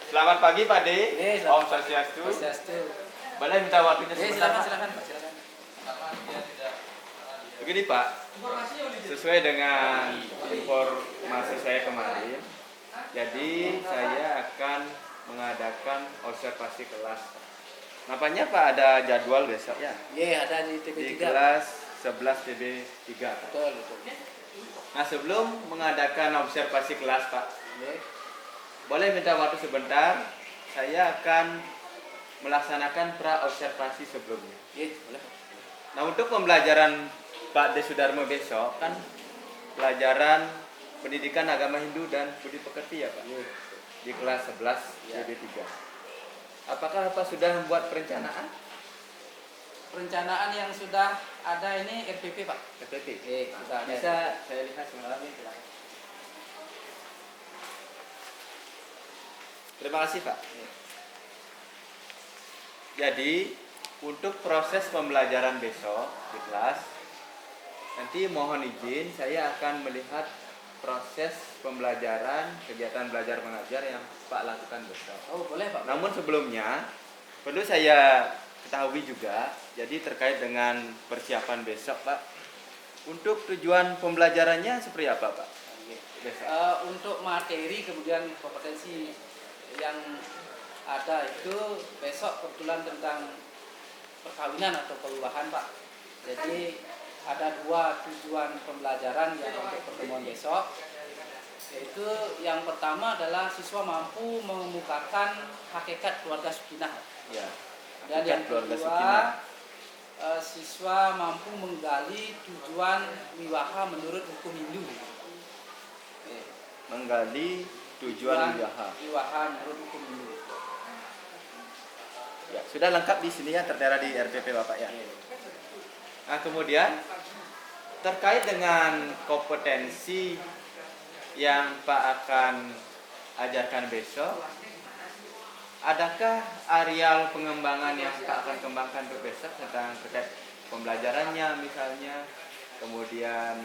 Selamat pagi Pak D. Om Selamat Swastiastu. Swastiastu. Boleh minta waktunya sebentar Pak? Silakan Pak, silakan. Begini Pak, sesuai dengan informasi saya kemarin, jadi saya akan mengadakan observasi kelas. Nampaknya Pak ada jadwal besok ya? Iya, ada di Di TB3. kelas 11 TB3. Betul, betul. Nah sebelum mengadakan observasi kelas Pak, Iya. boleh minta waktu sebentar? Saya akan melaksanakan pra-observasi sebelumnya. Iya, boleh. Nah untuk pembelajaran Pak D. Sudarmo besok kan pelajaran pendidikan agama Hindu dan budi pekerti ya Pak? Iya. Di kelas 11 Ya. TB3. Apakah Bapak sudah membuat perencanaan? Perencanaan yang sudah ada ini RPP Pak. FPP? Iya, sudah ada. Bisa saya lihat semalam ini. Silakan. Terima kasih Pak. Iya. Jadi untuk proses pembelajaran besok di kelas, nanti mohon izin saya akan melihat proses pembelajaran kegiatan belajar mengajar yang Pak lakukan besok. Oh, boleh Pak. Namun sebelumnya perlu saya ketahui juga, jadi terkait dengan persiapan besok Pak, untuk tujuan pembelajarannya seperti apa Pak? Iya. Besok. Untuk materi kemudian kompetensi yang ada itu besok kebetulan tentang perkawinan atau perubahan Pak. Jadi ada dua tujuan pembelajaran yang untuk pertemuan besok, yaitu yang pertama adalah siswa mampu mengemukakan hakikat keluarga sakinah, Ya. dan Hakikat yang keluarga kedua sakinah. siswa mampu menggali tujuan wiwaha menurut hukum Hindu. Menggali tujuan wiwaha. Wiwaha menurut hukum Hindu. Ya, sudah lengkap di sini ya, tertera di RPP Bapak ya. Nah, kemudian terkait dengan kompetensi yang Pak akan ajarkan besok, adakah areal pengembangan yang Pak akan kembangkan untuk besok tentang terkait pembelajarannya misalnya, kemudian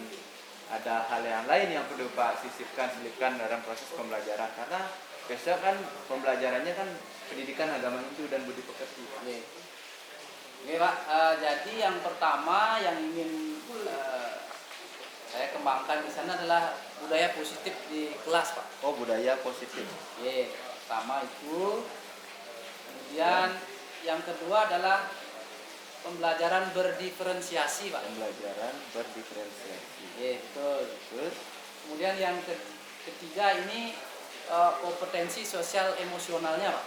ada hal yang lain yang perlu Pak selipkan dalam proses pembelajaran, karena besok kan pembelajarannya kan pendidikan agama Hindu dan budi pekerti. Oke Pak, jadi yang pertama yang ingin saya kembangkan di sana adalah budaya positif di kelas Pak. Oh, budaya positif. Pertama itu. Kemudian yang kedua adalah pembelajaran berdiferensiasi Pak. Pembelajaran berdiferensiasi. Betul. Terus Kemudian yang ketiga ini kompetensi sosial emosionalnya Pak.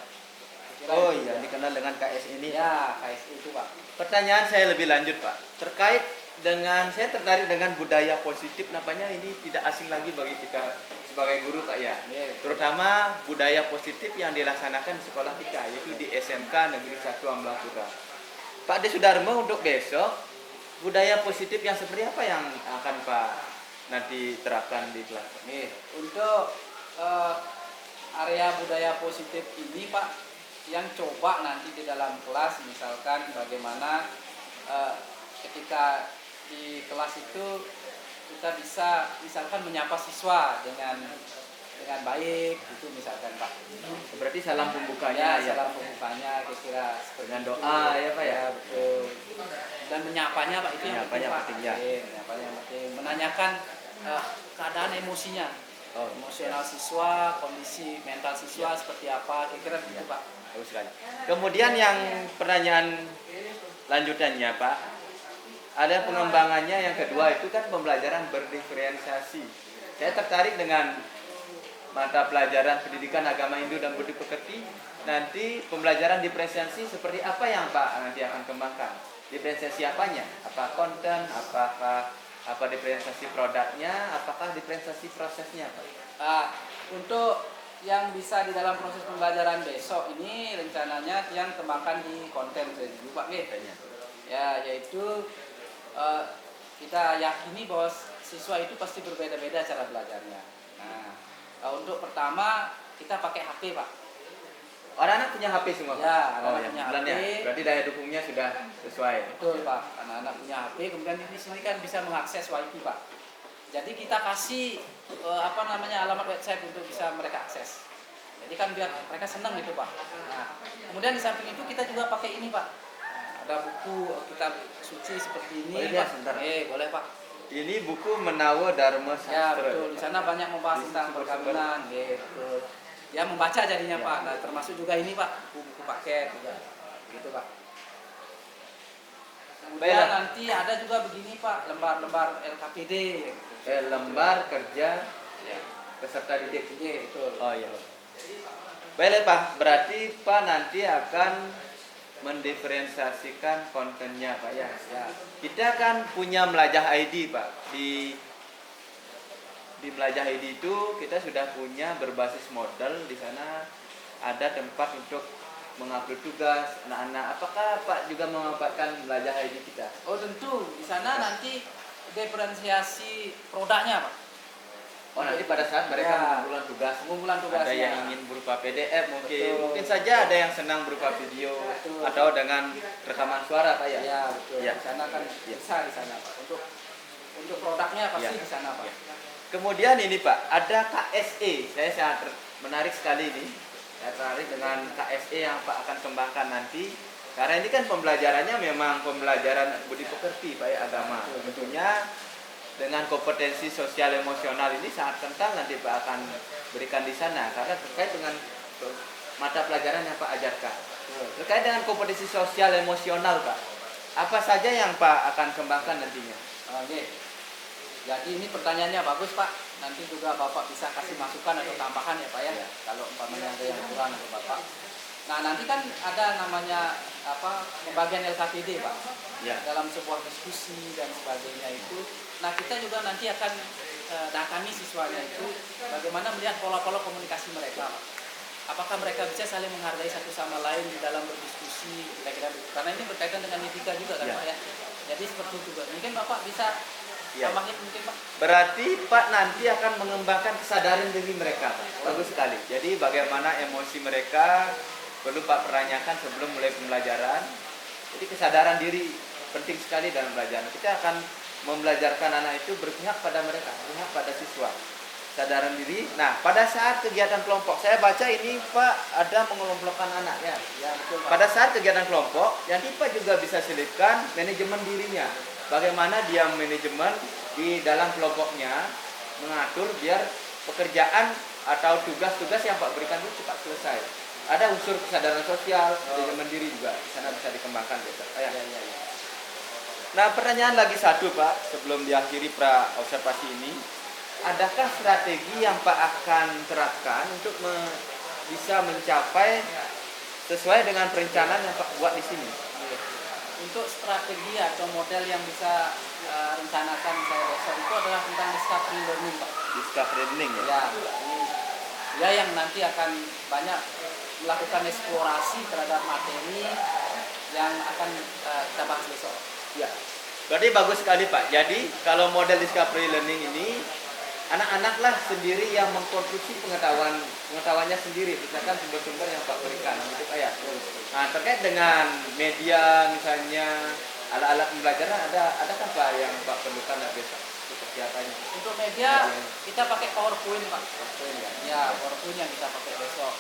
oh iya, dikenal dengan KS ini. Ya, KSI itu Pak. Pertanyaan saya lebih lanjut Pak, terkait dengan saya tertarik dengan budaya positif, nampaknya ini tidak asing lagi bagi kita sebagai guru Pak ya. Terutama budaya positif yang dilaksanakan di sekolah kita, yaitu di SMK Negeri 1 Amblapura. Pak D. Sudarmo untuk besok, budaya positif yang seperti apa yang akan Pak nanti terapkan di kelas? Untuk area budaya positif ini Pak, yang coba nanti di dalam kelas misalkan bagaimana ketika di kelas itu kita bisa misalkan menyapa siswa dengan baik itu misalkan Pak. Berarti salam pembukanya ya. Salam pembukanya kira-kira Dengan doa ya Pak ya. Betul. Dan menyapanya Pak itu yang Menyapanya penting Pak. penting, ya. Menyapanya yang penting. Menanyakan keadaan emosinya. Oh, Emosional siswa, kondisi mental siswa seperti apa, kira-kira begitu Pak. bagus sekali. Kemudian yang pertanyaan lanjutannya Pak, ada pengembangannya yang kedua itu kan pembelajaran berdiferensiasi. Saya tertarik dengan mata pelajaran pendidikan agama Hindu dan budi pekerti. Nanti pembelajaran diferensiasi seperti apa yang Pak nanti akan kembangkan? Diferensiasi apanya? Apa konten? Apa diferensiasi produknya? Apakah diferensiasi prosesnya Pak? Untuk yang bisa di dalam proses pembelajaran besok ini rencananya yang kembangkan di konten dulu Pak. Ya, yaitu kita yakini bahwa siswa itu pasti berbeda-beda cara belajarnya. Nah, untuk pertama kita pakai HP Pak. Anak-anak punya HP semua Pak? Ya, oh, anak-anak ya. punya HP. Berarti daya dukungnya sudah sesuai. Betul Pak, anak-anak punya HP, kemudian di sini kan bisa mengakses WiFi Pak. Jadi kita kasih alamat website untuk bisa mereka akses. Jadi Jadi kan biar mereka senang gitu Pak. Nah, kemudian di samping itu kita juga pakai ini Pak. Nah, ada buku kitab suci seperti ini. Boleh ya, Pak. sebentar. Boleh Pak. Ini buku Menawa Dharma Ya Sastra. betul. Di sana banyak membahas tentang perkawinan. Betul. Ya membaca jadinya Pak. Nah termasuk juga ini Pak buku-buku paket juga. Gitu Pak. Kemudian Baiklah. nanti ada juga begini Pak lembar-lembar LKPD. Lembar kerja Ya. peserta didik. Iya betul. Oh iya. Baiklah Pak, berarti Pak nanti akan mendiferensiasikan kontennya Pak ya. Ya. Kita kan punya Melajah ID Pak. Di Melajah ID itu kita sudah punya berbasis model. Di sana ada tempat untuk mengupload tugas anak-anak. Apakah Pak juga memanfaatkan Melajah ID kita? Oh tentu di sana nanti diferensiasi produknya Pak. Oh nanti pada saat mereka Ya. mengumpulkan tugas, Pengumpulan tugasnya. ada yang ingin berupa PDF mungkin, Betul. mungkin saja ada yang senang berupa video Betul. atau dengan rekaman suara Pak ya. Ya betul. Ya. Di sana kan bisa di sana Pak. Untuk produknya pasti Ya. di sana Pak. Ya. Kemudian ini Pak, ada KSE. Saya sangat menarik sekali ini. Saya tertarik dengan KSE yang Pak akan kembangkan nanti. Karena ini kan pembelajarannya memang pembelajaran budi pekerti Pak ya, agama. Tentunya dengan kompetensi sosial emosional ini sangat kental nanti Pak akan berikan di sana karena terkait dengan mata pelajaran yang Pak ajarkan. Terkait dengan kompetensi sosial emosional Pak, apa saja yang Pak akan kembangkan nantinya? Oke. Jadi ini pertanyaannya bagus Pak. Nanti juga Bapak bisa kasih masukan atau tambahan ya Pak ya. Ya. Kalau umpamanya ada yang kurang atau Bapak. Nah nanti kan ada namanya pembagian LKPD Pak. Ya. Dalam sebuah diskusi dan sebagainya itu. Nah kita juga nanti akan datangi siswanya itu bagaimana melihat pola-pola komunikasi mereka Pak. Apakah mereka bisa saling menghargai satu sama lain di dalam berdiskusi kira-kira begitu. Karena ini berkaitan dengan etika juga kan Ya. Pak ya. Jadi seperti itu Pak. Mungkin Bapak bisa Ya. tambahin mungkin Pak. Berarti Pak nanti akan mengembangkan kesadaran diri mereka Pak. Bagus sekali. Jadi bagaimana emosi mereka perlu Pak peranyakan sebelum mulai pembelajaran. Jadi kesadaran diri penting sekali dalam pelajaran. Kita akan membelajarkan anak itu berpihak pada mereka, berpihak pada siswa. Kesadaran diri. Nah, pada saat kegiatan kelompok, saya baca ini Pak ada mengelompokkan anak ya. Ya betul Pak. Pada saat kegiatan kelompok, yang Pak juga bisa selipkan manajemen dirinya. Bagaimana dia manajemen di dalam kelompoknya, mengatur biar pekerjaan atau tugas-tugas yang Pak berikan itu cepat selesai. Ada unsur kesadaran sosial, manajemen diri juga. Di sana bisa dikembangkan besok. Ya. Ya. Nah, pertanyaan lagi satu Pak, sebelum diakhiri pra observasi ini. Adakah strategi yang Pak akan terapkan untuk bisa mencapai sesuai dengan perencanaan yang Pak buat di sini? Untuk strategi atau model yang bisa rencanakan saya besok itu adalah tentang discovery learning Pak. Discovery learning ya? Ya, dia yang nanti akan banyak melakukan eksplorasi terhadap materi yang akan kita bahas besok. Ya. Berarti bagus sekali Pak. Jadi kalau model discovery learning ini anak-anaklah sendiri yang mengkonstruksi pengetahuannya sendiri, misalkan sumber-sumber yang Pak berikan, gitu Pak ya. Nah, terkait dengan media misalnya alat-alat pembelajaran adakah Pak yang Pak perlukan besok untuk persiapannya? Untuk media kita pakai PowerPoint Pak. PowerPoint ya. Ya, PowerPoint yang kita pakai besok.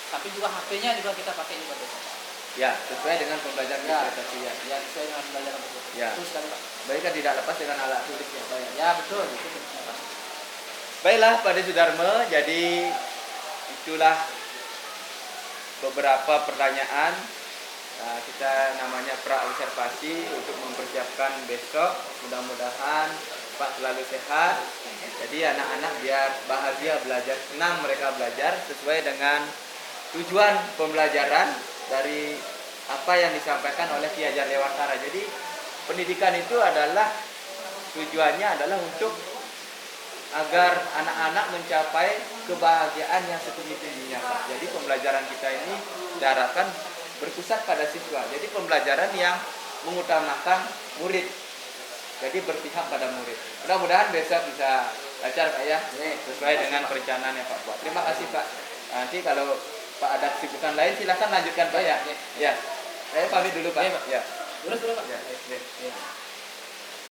Tapi juga HP-nya juga kita pakai juga besok. Ya, sesuai dengan pembelajaran Ya. interpretasi ya. Ya, sesuai dengan pembelajaran besok. Ya. Betul sekali Pak. Baik kan tidak lepas dengan alat tulis ya Pak ya. Ya betul, itu penting Pak. Baiklah Pak Sudarmo, jadi itulah beberapa pertanyaan. Nah, kita namanya pra observasi untuk mempersiapkan besok. Mudah-mudahan Pak selalu sehat. Jadi anak-anak biar bahagia belajar, senang mereka belajar sesuai dengan tujuan pembelajaran dari apa yang disampaikan oleh Ki Hajar Dewantara. Jadi pendidikan itu adalah tujuannya adalah untuk agar anak-anak mencapai kebahagiaan yang setinggi-tingginya Pak. Jadi pembelajaran kita ini diharapkan berpusat pada siswa. Jadi pembelajaran yang mengutamakan murid. Jadi berpihak pada murid. Mudah-mudahan besok bisa lancar Pak ya, sesuai dengan perencanaan yang Pak buat. Terima kasih Pak. Nanti kalau Pak ada kesibukan lain silakan lanjutkan Pak ya. Ya. Saya pamit dulu Pak. Ya. Terus Pak. Ya.